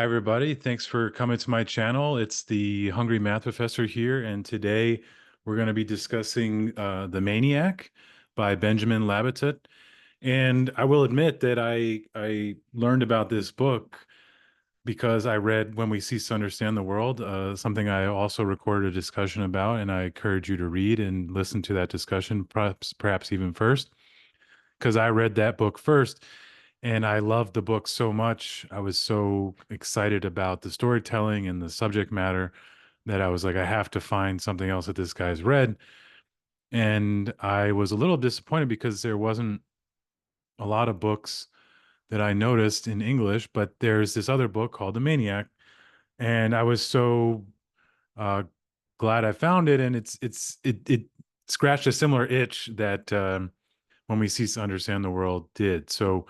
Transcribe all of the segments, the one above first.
Hi, everybody. Thanks for coming to my channel. It's the Hungry Math Professor here, and today we're going to be discussing The Maniac by Benjamin Labatut. And I will admit that I learned about this book because I read When We Cease to Understand the World, something I also recorded a discussion about, and I encourage you to read and listen to that discussion, perhaps even first, because I read that book first. And I loved the book so much. I was so excited about the storytelling and the subject matter that I was like, I have to find something else that this guy's read. And I was a little disappointed because there wasn't a lot of books that I noticed in English, but there's this other book called The Maniac. And I was so uh, glad I found it. And it scratched a similar itch that When We Cease to Understand the World did. So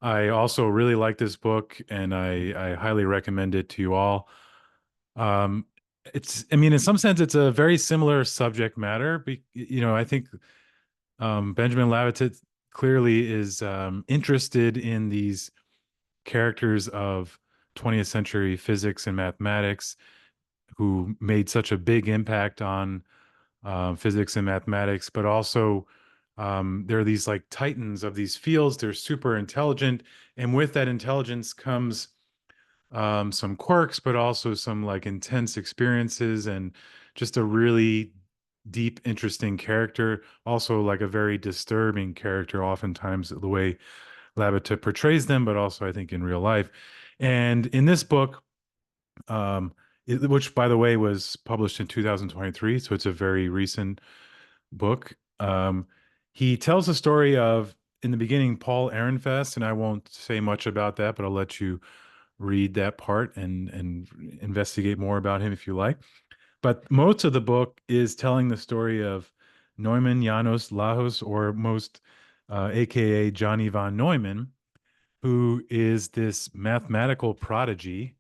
I also really like this book, and I highly recommend it to you all. Um, I mean, in some sense, it's a very similar subject matter. I think Benjamin Labatut clearly is interested in these characters of 20th century physics and mathematics who made such a big impact on physics and mathematics, but also there are these like titans of these fields. They're super intelligent, and with that intelligence comes some quirks, but also some like intense experiences and just a really deep, interesting character. Also, like a very disturbing character, oftentimes the way Labatut portrays them, but also I think in real life. And in this book, um, which by the way was published in 2023, so it's a very recent book. He tells the story of, in the beginning, Paul Ehrenfest, and I won't say much about that, but I'll let you read that part and investigate more about him if you like. But most of the book is telling the story of Neumann Janos Lajos, or most AKA Johnny von Neumann, who is this mathematical prodigy.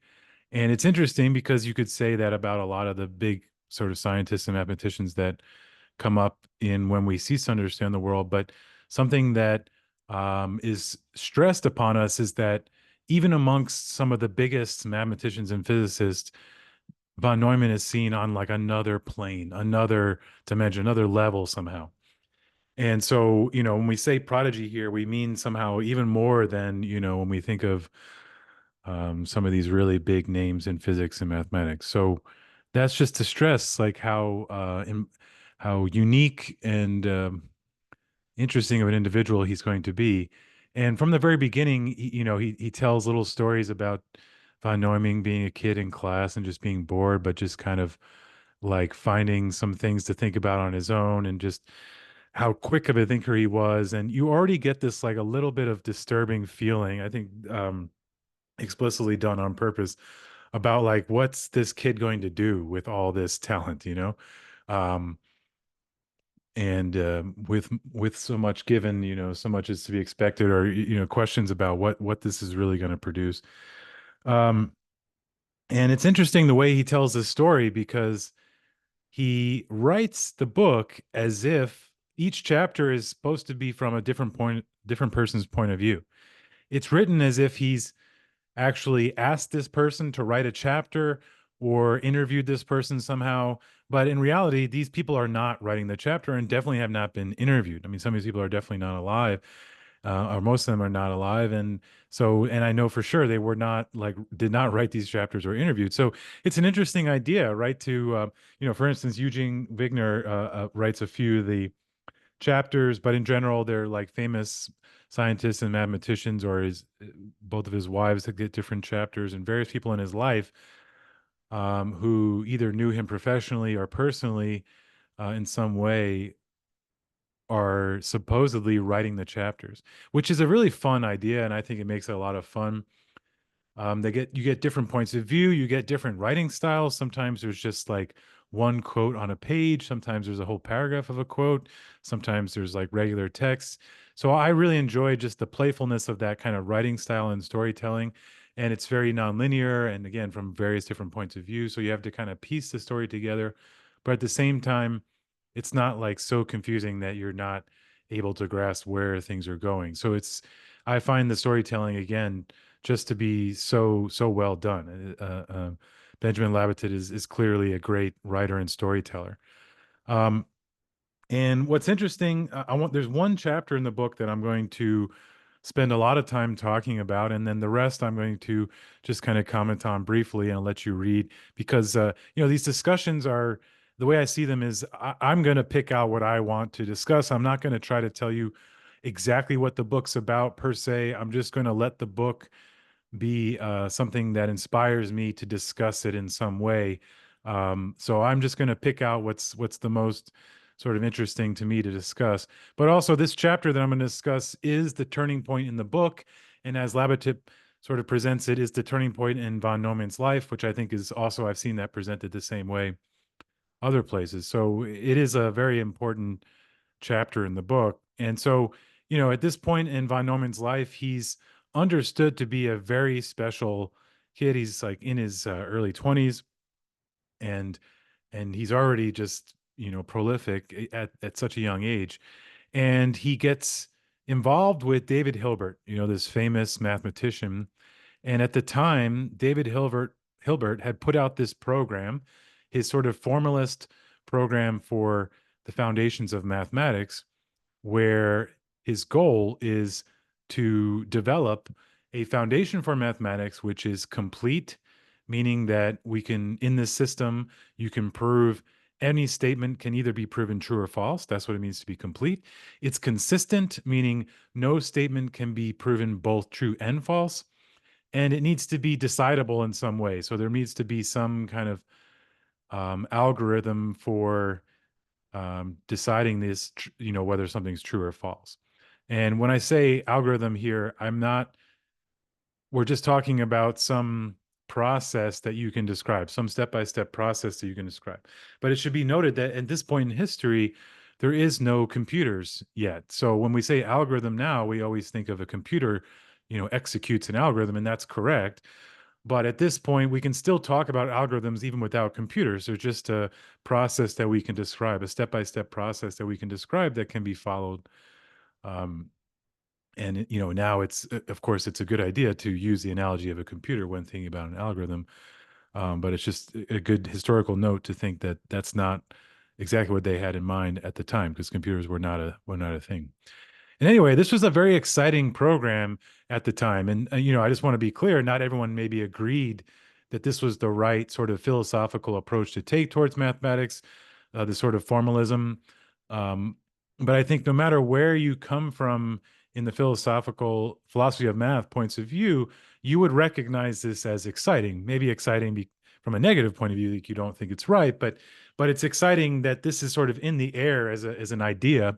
And it's interesting because you could say that about a lot of the big sort of scientists and mathematicians that come up in When We Cease to Understand the World. But something that is stressed upon us is that even amongst some of the biggest mathematicians and physicists, von Neumann is seen on like another plane, another dimension, another level somehow. And so, when we say prodigy here, we mean somehow even more than, when we think of some of these really big names in physics and mathematics. So that's just to stress like how unique and interesting of an individual he's going to be. And from the very beginning, he tells little stories about von Neumann being a kid in class and just being bored, but just kind of like finding some things to think about on his own, and just how quick of a thinker he was. And you already get this like a little bit of disturbing feeling, I think, explicitly done on purpose, about like what's this kid going to do with all this talent. Um, and with so much given, so much is to be expected, or questions about what this is really going to produce. Um, and it's interesting the way he tells this story, because he writes the book as if each chapter is supposed to be from a different person's point of view. It's written as if he's actually asked this person to write a chapter or interviewed this person somehow. But in reality, these people are not writing the chapter and definitely have not been interviewed. I mean, some of these people are definitely not alive, or most of them are not alive. And I know for sure they were not like, did not write these chapters or interviewed. So it's an interesting idea, right? For instance, Eugene Wigner writes a few of the chapters, but in general, they're like famous scientists and mathematicians, or both of his wives that get different chapters, and various people in his life who either knew him professionally or personally in some way are supposedly writing the chapters, which is a really fun idea, and I think it makes it a lot of fun. You get different points of view, you get different writing styles. Sometimes there's just like one quote on a page, sometimes there's a whole paragraph of a quote, sometimes there's like regular text. So I really enjoy just the playfulness of that kind of writing style and storytelling. And it's very nonlinear, and again, from various different points of view. So you have to kind of piece the story together. But at the same time, it's not like so confusing that you're not able to grasp where things are going. I find the storytelling, again, just to be so well done. Benjamin Labatut is clearly a great writer and storyteller. Um, and what's interesting, there's one chapter in the book that I'm going to spend a lot of time talking about, and then the rest I'm going to just kind of comment on briefly and let you read, because these discussions are, the way I see them is I'm going to pick out what I want to discuss. I'm not going to try to tell you exactly what the book's about per se. I'm just going to let the book be something that inspires me to discuss it in some way. So I'm just going to pick out what's the most sort of interesting to me to discuss. But also, this chapter that I'm going to discuss is the turning point in the book, and as Labatut sort of presents it, is the turning point in von Neumann's life, which I think is also, I've seen that presented the same way other places. So it is a very important chapter in the book. And so, at this point in von Neumann's life, he's understood to be a very special kid. He's like in his early 20s, and he's already just, prolific at such a young age. And he gets involved with David Hilbert, this famous mathematician. And at the time, David Hilbert had put out this program, his sort of formalist program for the foundations of mathematics, where his goal is to develop a foundation for mathematics which is complete, meaning that we can, in this system, you can prove any statement can either be proven true or false. That's what it means to be complete. It's consistent, meaning no statement can be proven both true and false. And it needs to be decidable in some way. So there needs to be some kind of algorithm for deciding this, whether something's true or false. And when I say algorithm here, we're just talking about some process that you can describe, some step-by-step process that you can describe. But it should be noted that at this point in history, there is no computers yet. So when we say algorithm now, we always think of a computer, executes an algorithm, and that's correct. But at this point, we can still talk about algorithms even without computers. They're just a process that we can describe, a step-by-step process that we can describe that can be followed. And now of course, it's a good idea to use the analogy of a computer when thinking about an algorithm. But it's just a good historical note to think that that's not exactly what they had in mind at the time, because computers were not a thing. And anyway, this was a very exciting program at the time. And, I just want to be clear, not everyone maybe agreed that this was the right sort of philosophical approach to take towards mathematics, the sort of formalism. But I think no matter where you come from in the philosophy of math points of view, you would recognize this as exciting, maybe exciting from a negative point of view, that you don't think it's right, but it's exciting that this is sort of in the air as an idea.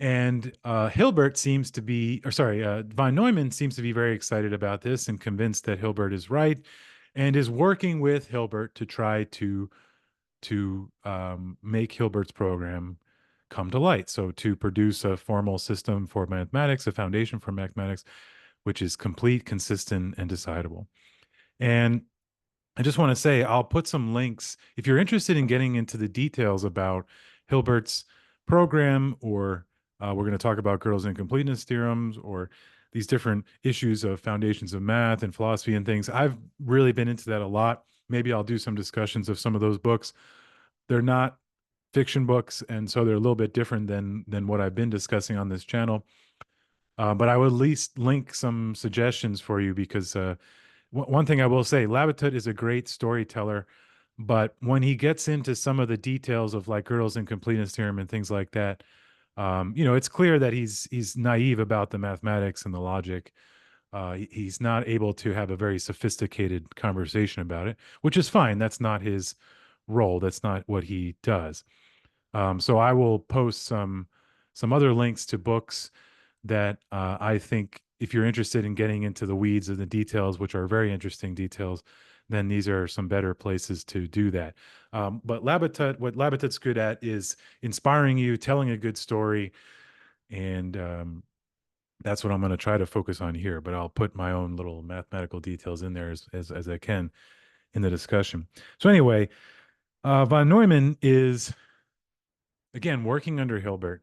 And Hilbert seems to be, or sorry, von Neumann seems to be very excited about this and convinced that Hilbert is right, and is working with Hilbert to try to make Hilbert's program come to light. So to produce a formal system for mathematics, a foundation for mathematics, which is complete, consistent, and decidable. And I just want to say, I'll put some links if you're interested in getting into the details about Hilbert's program, or we're going to talk about Gödel's incompleteness theorems, or these different issues of foundations of math and philosophy and things. I've really been into that a lot. Maybe I'll do some discussions of some of those books. They're not fiction books, and so they're a little bit different than what I've been discussing on this channel. But I will at least link some suggestions for you, because one thing I will say, Labatut is a great storyteller, but when he gets into some of the details of like Gödel's incompleteness theorem and things like that, it's clear that he's naive about the mathematics and the logic. He's not able to have a very sophisticated conversation about it, which is fine. That's not his role. That's not what he does. So I will post some other links to books that I think, if you're interested in getting into the weeds of the details, which are very interesting details, then these are some better places to do that. But what Labatut's good at is inspiring you, telling a good story, and that's what I'm going to try to focus on here. But I'll put my own little mathematical details in there as I can in the discussion. So anyway, von Neumann is, again, working under Hilbert.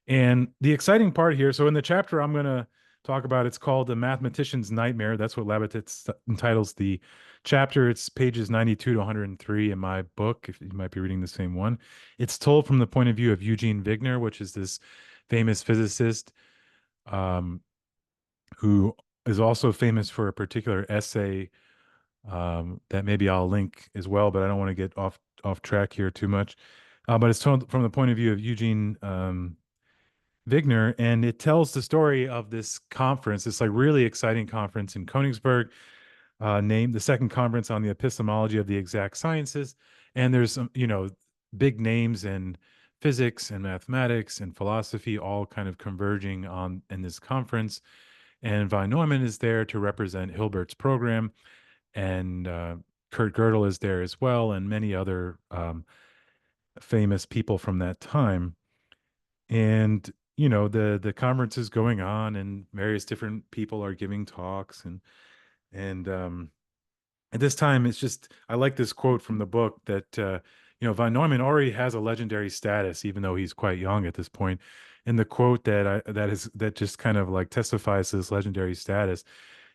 And the exciting part here, so in the chapter I'm going to talk about. It's called The Mathematician's Nightmare. That's what Labatut entitles the chapter. It's pages 92 to 103 in my book, if you might be reading the same one. It's told from the point of view of Eugene Wigner, which is this famous physicist um, who is also famous for a particular essay that maybe I'll link as well, but I don't want to get off track here too much. But it's told from the point of view of Eugene Wigner, and it tells the story of this conference, this like really exciting conference in Königsberg, named the second conference on the epistemology of the exact sciences. And there's some, big names in physics and mathematics and philosophy all kind of converging on in this conference. And von Neumann is there to represent Hilbert's program, and Kurt Gödel is there as well, and many other famous people from that time. And the conference is going on, and various different people are giving talks, and at this time, it's just I like this quote from the book that von Neumann already has a legendary status, even though he's quite young at this point. And the quote that just kind of like testifies to this legendary status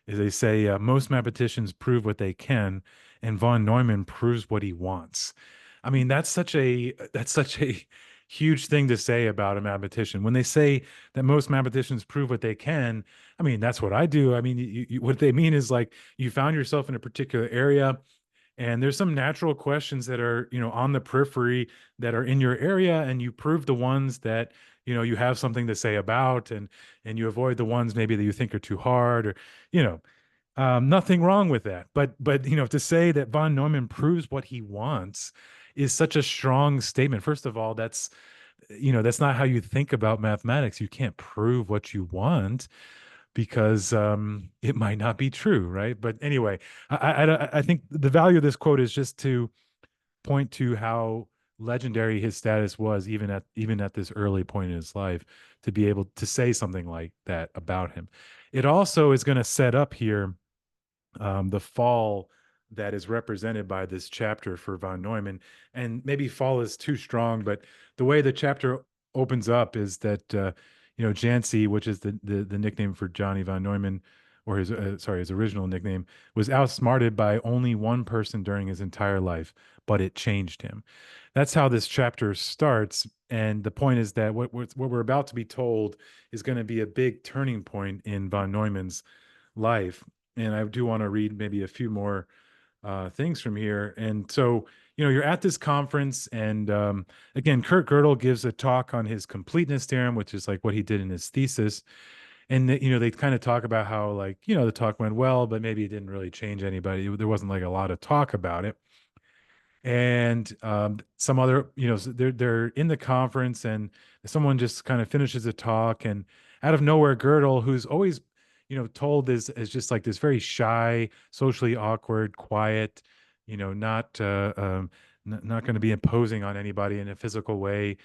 is they say most mathematicians prove what they can, and von Neumann proves what he wants. I mean, that's such a huge thing to say about a mathematician. When they say that most mathematicians prove what they can, I mean, that's what I do. I mean, what they mean is like you found yourself in a particular area, and there's some natural questions that are, on the periphery that are in your area, and you prove the ones that, you have something to say about, and you avoid the ones maybe that you think are too hard, or, you know, nothing wrong with that. But to say that von Neumann proves what he wants is such a strong statement. First of all, that's not how you think about mathematics. You can't prove what you want because it might not be true, right? But anyway, I think the value of this quote is just to point to how legendary his status was, even at this early point in his life, to be able to say something like that about him. It also is going to set up here the fall that is represented by this chapter for von Neumann. And maybe fall is too strong, but the way the chapter opens up is that Jancy, which is the nickname for Johnny von Neumann, or his original nickname, was outsmarted by only one person during his entire life, but it changed him. That's how this chapter starts. And the point is that what we're about to be told is going to be a big turning point in von Neumann's life. And I do want to read maybe a few more things from here. And so, you're at this conference, and again, Kurt Gödel gives a talk on his completeness theorem, which is like what he did in his thesis. And they kind of talk about how, like, the talk went well, but maybe it didn't really change anybody. There wasn't like a lot of talk about it. And some other, they're in the conference, and someone just kind of finishes a talk, and out of nowhere, Gödel, who's always, told as just like this very shy, socially awkward, quiet, not not going to be imposing on anybody in a physical way,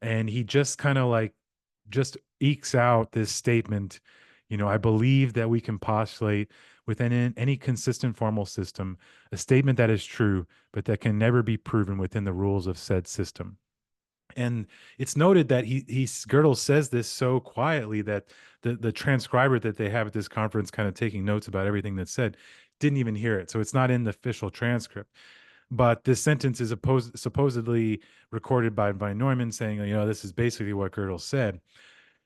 and he just kind of like just ekes out this statement. I believe that we can postulate within any consistent formal system a statement that is true, but that can never be proven within the rules of said system. And it's noted that Gödel says this so quietly that the transcriber that they have at this conference, kind of taking notes about everything that's said, didn't even hear it. So it's not in the official transcript. But this sentence is supposedly recorded by Neumann, saying, this is basically what Gödel said.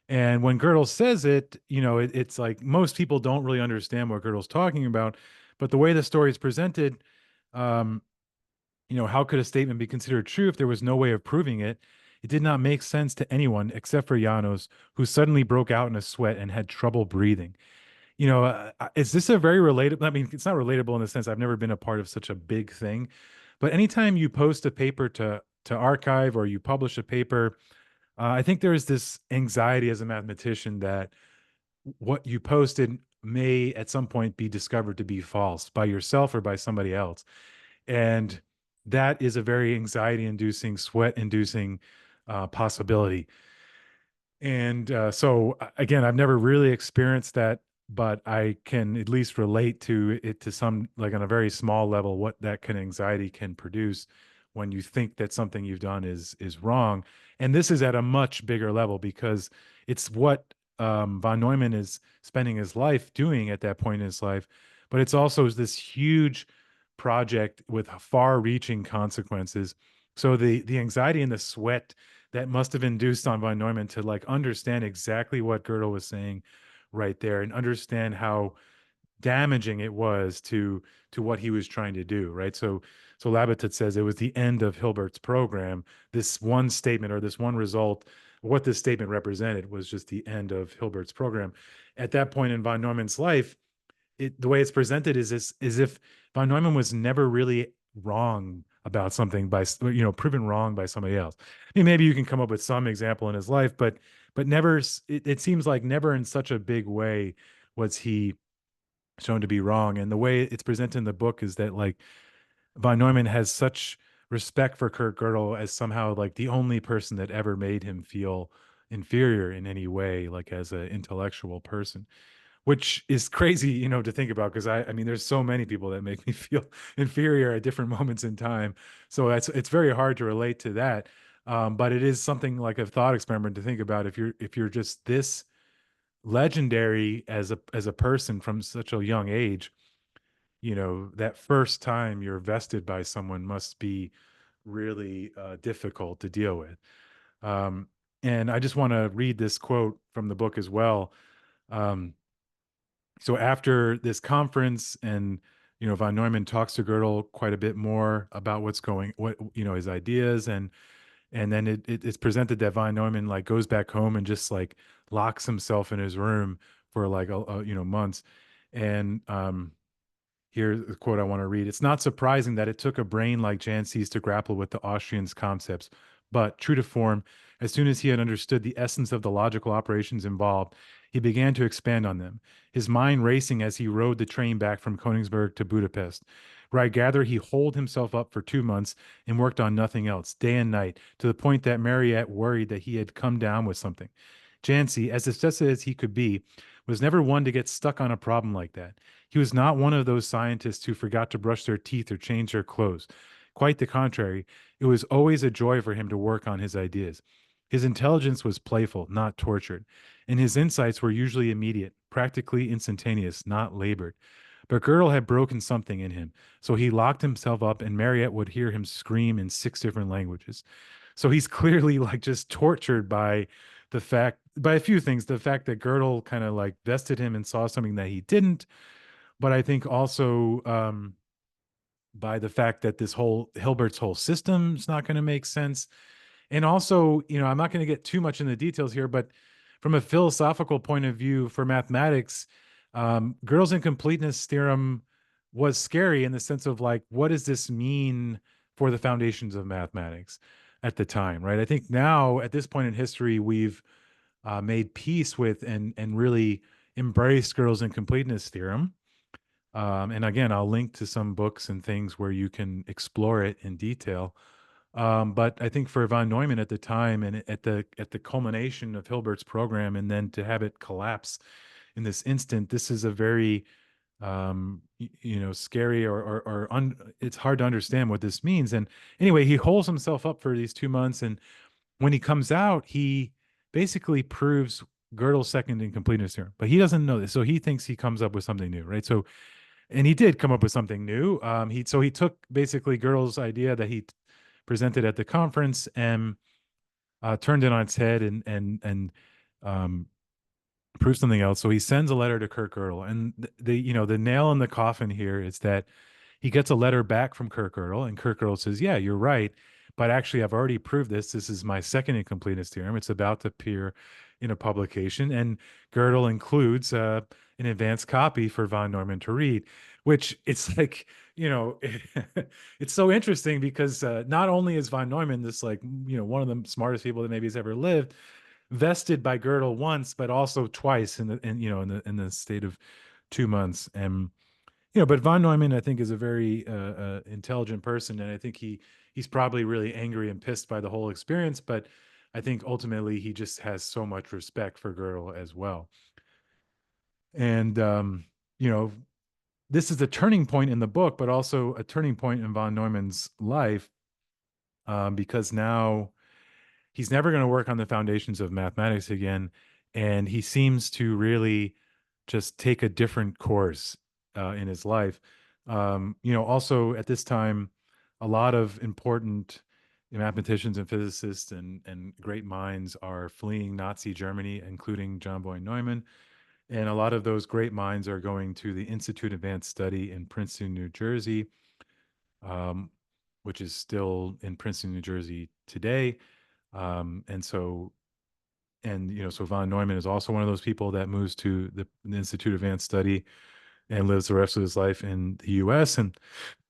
And when Gödel says it, it's like most people don't really understand what Gödel's talking about. But the way the story is presented, um, how could a statement be considered true if there was no way of proving it? It did not make sense to anyone except for Janos, who suddenly broke out in a sweat and had trouble breathing. Is this a very relatable? I mean, it's not relatable in the sense I've never been a part of such a big thing, but anytime you post a paper to archive, or you publish a paper, I think there is this anxiety as a mathematician that what you posted may at some point be discovered to be false by yourself or by somebody else. And that is a very anxiety-inducing, sweat-inducing possibility. And so, again, I've never really experienced that, but I can at least relate to it to some, like on a very small level, what that kind of anxiety can produce when you think that something you've done is wrong. And this is at a much bigger level, because it's what von Neumann is spending his life doing at that point in his life, but it's also this huge project with far-reaching consequences. So the anxiety and the sweat that must have induced on von Neumann to like understand exactly what Gödel was saying right there and understand how damaging it was to what he was trying to do, right? So Labatut says it was the end of Hilbert's program. This one statement or this one result, what this statement represented was just the end of Hilbert's program. At that point in von Neumann's life, the way it's presented is if von Neumann was never really wrong about something by proven wrong by somebody else. I mean, maybe you can come up with some example in his life, but never. It seems like never in such a big way was he shown to be wrong. And the way it's presented in the book is that like von Neumann has such respect for Kurt Gödel as somehow like the only person that ever made him feel inferior in any way, like as an intellectual person, which is crazy, to think about. Because I mean, there's so many people that make me feel inferior at different moments in time. So it's very hard to relate to that. But it is something like a thought experiment to think about if you're just this legendary as a person from such a young age, that first time you're vested by someone must be really difficult to deal with. Um, and I just want to read this quote from the book as well. Um, so after this conference, and von Neumann talks to Gödel quite a bit more about what his ideas, and then it's presented that von Neumann like goes back home and just like locks himself in his room for like months. And here's the quote I want to read. It's not surprising that it took a brain like Jansi's to grapple with the Austrian's concepts, but true to form, as soon as he had understood the essence of the logical operations involved, he began to expand on them, his mind racing as he rode the train back from Königsberg to Budapest, where I gather he holed himself up for 2 months and worked on nothing else, day and night, to the point that Mariette worried that he had come down with something. Jansi, as obsessive as he could be, was never one to get stuck on a problem like that. He was not one of those scientists who forgot to brush their teeth or change their clothes. Quite the contrary, it was always a joy for him to work on his ideas. His intelligence was playful, not tortured, and his insights were usually immediate, practically instantaneous, not labored. But Gödel had broken something in him, so he locked himself up, and Mariette would hear him scream in 6 different languages. So he's clearly like just tortured by a few things. The fact that Gödel kind of like vested him and saw something that he didn't, but I think also by the fact that this whole Hilbert's whole system is not going to make sense. And also, I'm not going to get too much in the details here, but from a philosophical point of view for mathematics, Gödel's incompleteness theorem was scary in the sense of like, what does this mean for the foundations of mathematics at the time, right? I think now at this point in history, we've made peace with and really embraced Gödel's incompleteness theorem. And again, I'll link to some books and things where you can explore it in detail. But I think for von Neumann at the time and at the culmination of Hilbert's program, and then to have it collapse in this instant, this is a very scary it's hard to understand what this means. And anyway, he holds himself up for these 2 months, and when he comes out, he basically proves Gödel's second incompleteness theorem, but he doesn't know this, so he thinks he comes up with something new, right? So, and he did come up with something new. He took basically Gödel's idea that he presented at the conference and turned it on its head and um, proved something else. So he sends a letter to Kurt Gödel, and the nail in the coffin here is that he gets a letter back from Kurt Gödel, and Kurt Gödel says, "Yeah, you're right, but actually, I've already proved this. This is my second incompleteness theorem. It's about to appear in a publication," and Gödel includes an advanced copy for von Neumann to read, which it's like, it's so interesting because not only is von Neumann this like, one of the smartest people that maybe has ever lived, vested by Gödel once, but also twice in the state of 2 months. And but von Neumann, I think, is a very intelligent person, and I think he's probably really angry and pissed by the whole experience. But I think ultimately he just has so much respect for Gödel as well. And this is a turning point in the book, but also a turning point in von Neumann's life, because now he's never going to work on the foundations of mathematics again. and he seems to really just take a different course in his life. Also at this time, a lot of important mathematicians and physicists and great minds are fleeing Nazi Germany, including John Boy Neumann. And a lot of those great minds are going to the Institute of Advanced Study in Princeton, New Jersey, um, which is still in Princeton, New Jersey today. And so so von Neumann is also one of those people that moves to the Institute of Advanced Study and lives the rest of his life in the US. And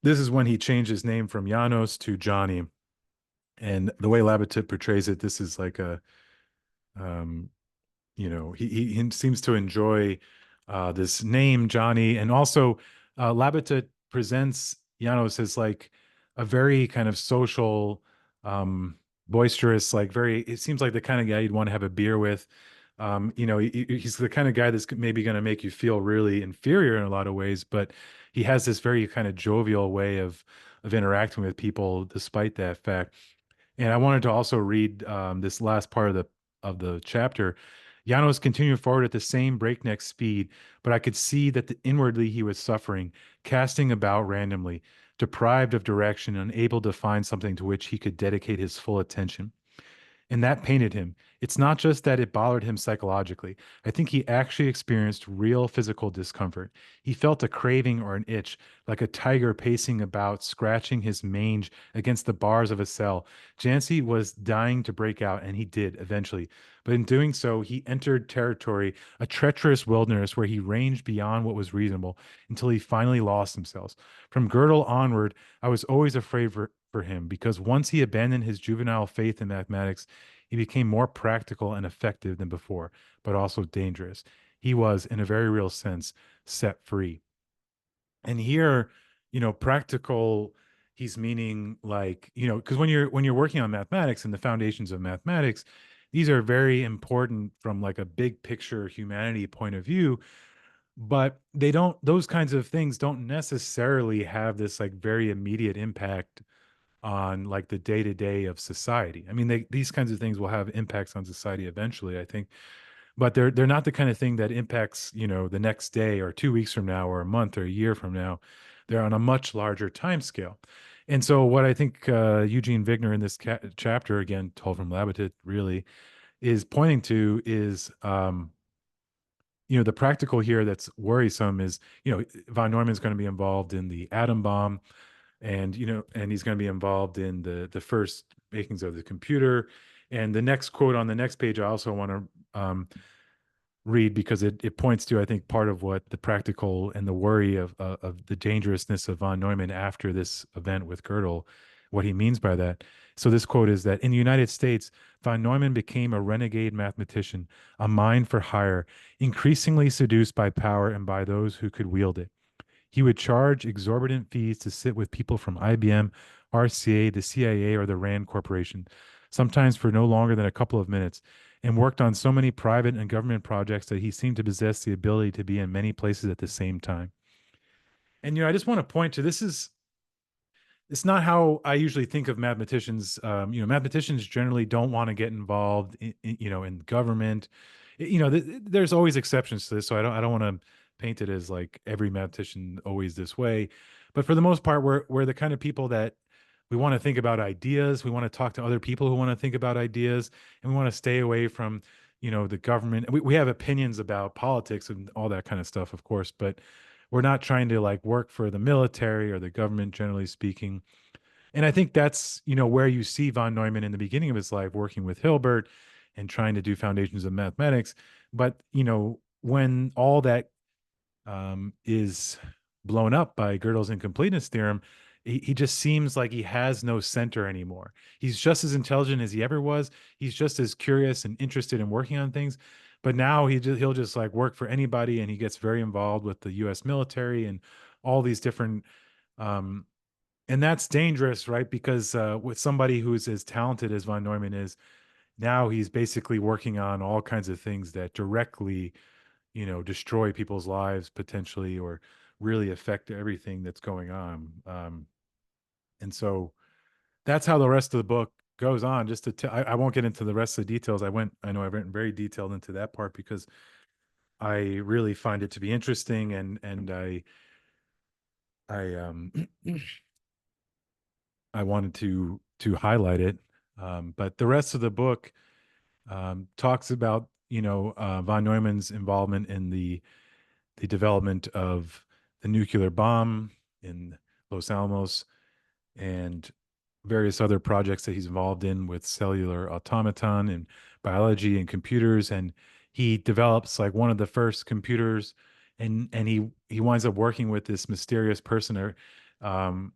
this is when he changed his name from Janos to Johnny. And the way Labatut portrays it, this is like um, he seems to enjoy this name, Johnny. And also, Labatut presents Janos as like a very kind of social, boisterous, like it seems like the kind of guy you'd want to have a beer with. He's the kind of guy that's maybe going to make you feel really inferior in a lot of ways, but he has this very kind of jovial way of interacting with people despite that fact. And I wanted to also read this last part of the chapter. Janos continued forward at the same breakneck speed, but I could see that inwardly he was suffering, casting about randomly, deprived of direction, unable to find something to which he could dedicate his full attention. And that painted him. It's not just that it bothered him psychologically. I think he actually experienced real physical discomfort. He felt a craving or an itch, like a tiger pacing about, scratching his mange against the bars of a cell. Jancy was dying to break out, and he did eventually. But in doing so, he entered territory, a treacherous wilderness where he ranged beyond what was reasonable until he finally lost himself. From Gödel onward, I was always afraid for him because once he abandoned his juvenile faith in mathematics, he became more practical and effective than before, but also dangerous. He was, in a very real sense, set free. And here, practical, he's meaning like, because when you're working on mathematics and the foundations of mathematics, these are very important from like a big picture humanity point of view, but those kinds of things don't necessarily have this like very immediate impact on like the day to day of society. I mean, these kinds of things will have impacts on society eventually, I think, but they're not the kind of thing that impacts the next day or 2 weeks from now or a month or a year from now. They're on a much larger time scale. And so, what I think Eugene Wigner in this chapter, again told from Labatut, really is pointing to is the practical here that's worrisome is von Neumann's going to be involved in the atom bomb, and he's going to be involved in the first makings of the computer. And the next quote on the next page I also want to read because it points to, I think, part of what the practical and the worry of the dangerousness of von Neumann after this event with Gödel, what he means by that. So this quote is that in the United States, von Neumann became a renegade mathematician, a mind for hire, increasingly seduced by power and by those who could wield it. He would charge exorbitant fees to sit with people from IBM, RCA, the CIA, or the RAND Corporation, sometimes for no longer than a couple of minutes, and worked on so many private and government projects that he seemed to possess the ability to be in many places at the same time. And I just want to point to it's not how I usually think of mathematicians. Mathematicians generally don't want to get involved in government. There's always exceptions to this, so I don't want to paint it as like every mathematician always this way. But for the most part, we're the kind of people that we want to think about ideas. We want to talk to other people who want to think about ideas, and we want to stay away from the government. We have opinions about politics and all that kind of stuff, of course, but we're not trying to like work for the military or the government, generally speaking. And I think that's, where you see von Neumann in the beginning of his life working with Hilbert and trying to do foundations of mathematics. But, when all that is blown up by Gödel's incompleteness theorem, he just seems like he has no center anymore. He's just as intelligent as he ever was. He's just as curious and interested in working on things. But now he'll just like work for anybody, and he gets very involved with the U.S. military and all these different um, and that's dangerous, right? Because with somebody who's as talented as von Neumann is, now he's basically working on all kinds of things that directly, destroy people's lives potentially, or really affect everything that's going on. And so that's how the rest of the book goes on just to I won't get into the rest of the details. I know I've written very detailed into that part because I really find it to be interesting, and I I wanted to highlight it. But the rest of the book talks about, von Neumann's involvement in the development of the nuclear bomb in Los Alamos, and various other projects that he's involved in with cellular automaton and biology and computers. And he develops like one of the first computers, and he winds up working with this mysterious person, um,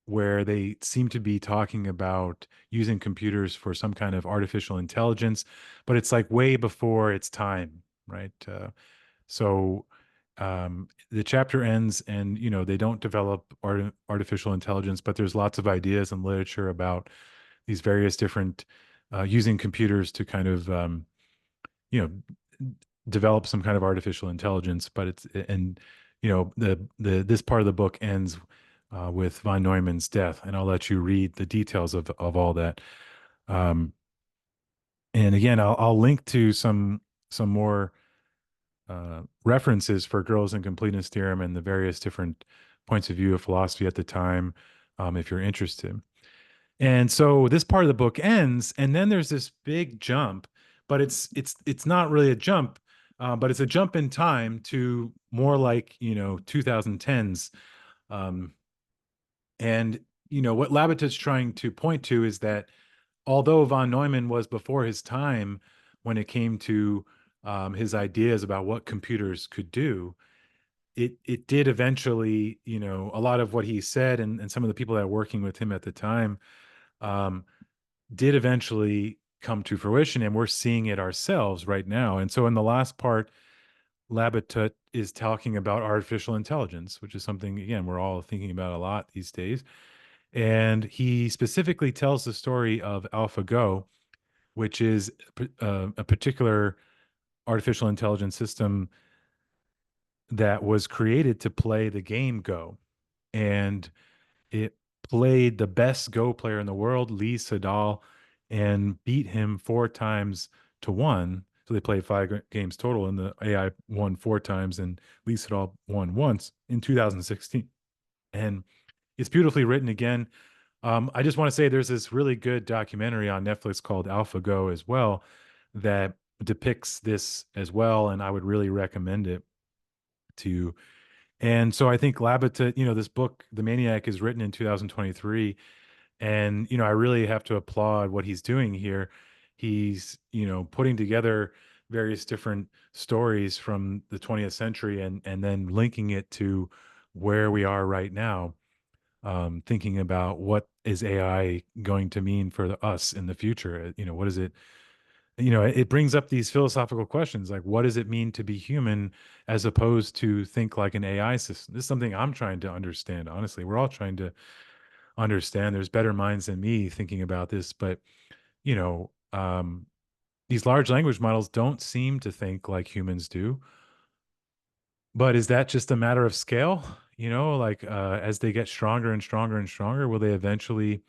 where they seem to be talking about using computers for some kind of artificial intelligence, but it's like way before its time, right? So the chapter ends, and they don't develop artificial intelligence, but there's lots of ideas and literature about these various different using computers to kind of you know develop some kind of artificial intelligence. But it's and the this part of the book ends with von Neumann's death, and I'll let you read the details of all that. Um, and again, I'll link to some more references for Gödel's incompleteness theorem and the various different points of view of philosophy at the time, if you're interested. And so this part of the book ends, and then there's this big jump, but it's not really a jump, but it's a jump in time to more like 2010s. Um, and what Labatut's trying to point to is that although von Neumann was before his time when it came to his ideas about what computers could do, it did eventually, a lot of what he said, and some of the people that were working with him at the time, um, did eventually come to fruition, and we're seeing it ourselves right now. And so in the last part, Labatut is talking about artificial intelligence, which is something, again, we're all thinking about a lot these days. And he specifically tells the story of AlphaGo, which is a particular artificial intelligence system that was created to play the game Go. And it played the best Go player in the world, Lee Sedol, and beat him 4 times to 1. So they played five games total, and the AI won 4 times, and Lee Sedol won once in 2016. And it's beautifully written again. I just want to say there's this really good documentary on Netflix called AlphaGo as well that depicts this as well, and I would really recommend it to you. And so I think Labatut, this book, The Maniac, is written in 2023. And, I really have to applaud what he's doing here. He's, putting together various different stories from the 20th century, and then linking it to where we are right now, thinking about what is AI going to mean for us in the future. What is it? It brings up these philosophical questions like, what does it mean to be human as opposed to think like an AI system? This is something I'm trying to understand. Honestly, we're all trying to understand. There's better minds than me thinking about this, but you know, um, these large language models don't seem to think like humans do. But is that just a matter of scale? Like as they get stronger and stronger and stronger, will they eventually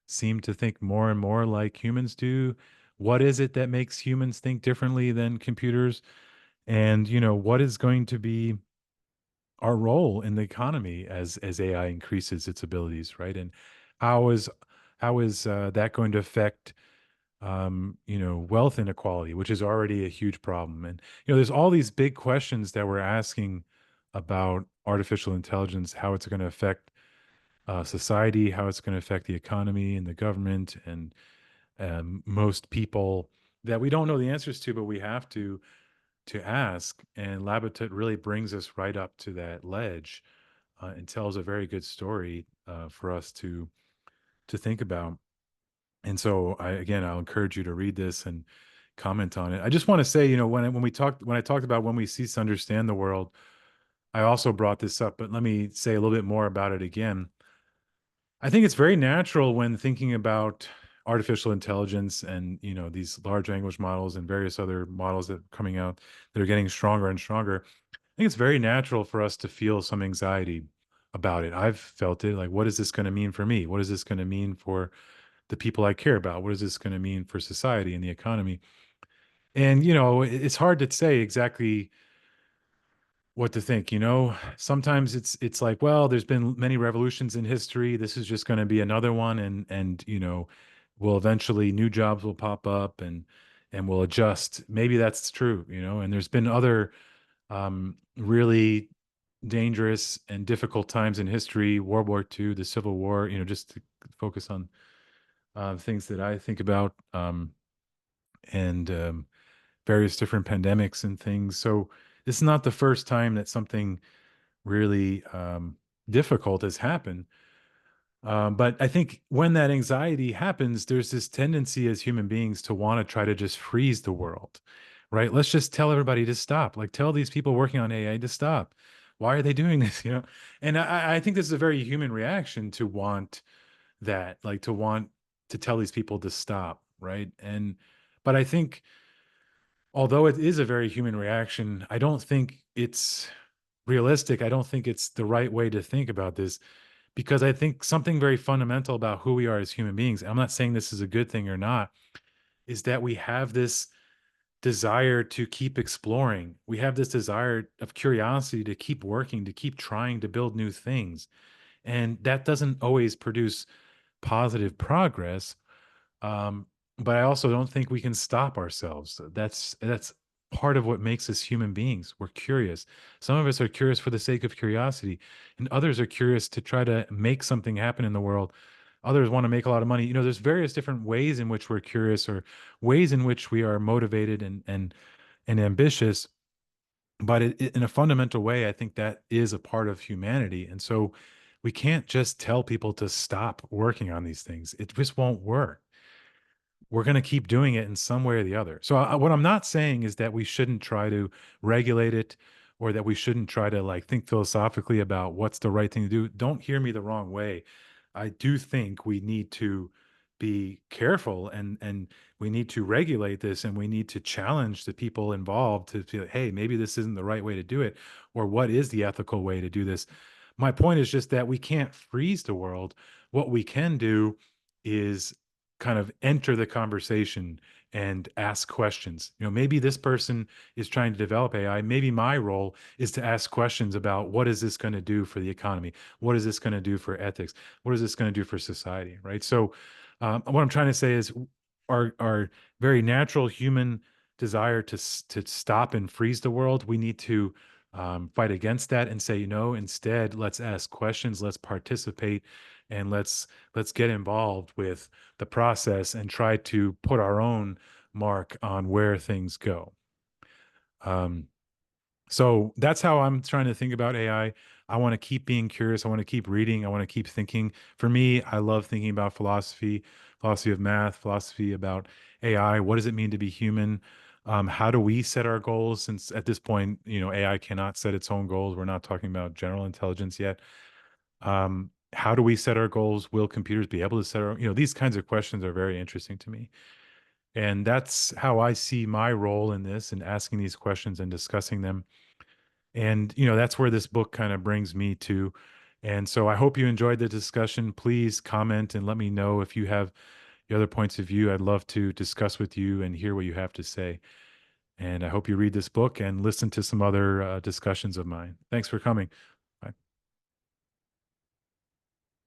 seem to think more and more like humans do? What is it that makes humans think differently than computers? And what is going to be our role in the economy as AI increases its abilities, right? And how is that going to affect wealth inequality, which is already a huge problem? And there's all these big questions that we're asking about artificial intelligence, how it's going to affect society, how it's going to affect the economy and the government, and most people that we don't know the answers to, but we have to ask. And Labatut really brings us right up to that ledge, and tells a very good story for us to think about. And so, I'll encourage you to read this and comment on it. I just want to say, when I talked about when we cease to understand the world, I also brought this up, but let me say a little bit more about it again. I think it's very natural when thinking about artificial intelligence and these large language models and various other models that are coming out that are getting stronger and stronger. I think it's very natural for us to feel some anxiety about it. I've felt it, like, what is this going to mean for me? What is this going to mean for the people I care about? What is this going to mean for society and the economy? And, you know, it's hard to say exactly what to think, you know? Sometimes it's like, well, there's been many revolutions in history. This is just going to be another one, and you know, will eventually new jobs will pop up, and we'll adjust. Maybe that's true, you know, and there's been other really dangerous and difficult times in history, World War II, the Civil War, you know, just to focus on things that I think about, and various different pandemics and things. So this is not the first time that something really difficult has happened. But I think when that anxiety happens, there's this tendency as human beings to want to try to just freeze the world, right? Let's just tell everybody to stop. Like, tell these people working on AI to stop. Why are they doing this? You know, and I think this is a very human reaction to want that, like to want to tell these people to stop, right? And but I think although it is a very human reaction, I don't think it's realistic. I don't think it's the right way to think about this because I think something very fundamental about who we are as human beings, I'm not saying this is a good thing or not, is that we have this desire to keep exploring. We have this desire of curiosity to keep working, to keep trying to build new things. And that doesn't always produce positive progress. Um, but I also don't think we can stop ourselves. That's part of what makes us human beings. We're curious. Some of us are curious for the sake of curiosity, and others are curious to try to make something happen in the world. Others want to make a lot of money. You know, there's various different ways in which we're curious or ways in which we are motivated and ambitious. But in a fundamental way, I think that is a part of humanity. And so we can't just tell people to stop working on these things. It just won't work. We're going to keep doing it in some way or the other. So what I'm not saying is that we shouldn't try to regulate it or that we shouldn't try to like think philosophically about what's the right thing to do. Don't hear me the wrong way. I do think we need to be careful and we need to regulate this and we need to challenge the people involved to feel, hey, maybe this isn't the right way to do it or what is the ethical way to do this. My point is just that we can't freeze the world. What we can do is kind of enter the conversation and ask questions. You know, maybe this person is trying to develop AI. Maybe my role is to ask questions about what is this going to do for the economy? What is this going to do for ethics? What is this going to do for society? Right. So, what I'm trying to say is our very natural human desire to stop and freeze the world. We need to fight against that and say, you know, instead, let's ask questions, let's participate, and let's get involved with the process and try to put our own mark on where things go. Um, so that's how I'm trying to think about AI. I want to keep being curious. I want to keep reading. I want to keep thinking. For me, I love thinking about philosophy, philosophy of math, philosophy about AI. What does it mean to be human? How do we set our goals? Since at this point, you know, AI cannot set its own goals. We're not talking about general intelligence yet. How do we set our goals? Will computers be able to set our, you know, these kinds of questions are very interesting to me. And that's how I see my role in this and asking these questions and discussing them. And, you know, that's where this book kind of brings me to. And so I hope you enjoyed the discussion. Please comment and let me know if you have the other points of view. I'd love to discuss with you and hear what you have to say. And I hope you read this book and listen to some other discussions of mine. Thanks for coming.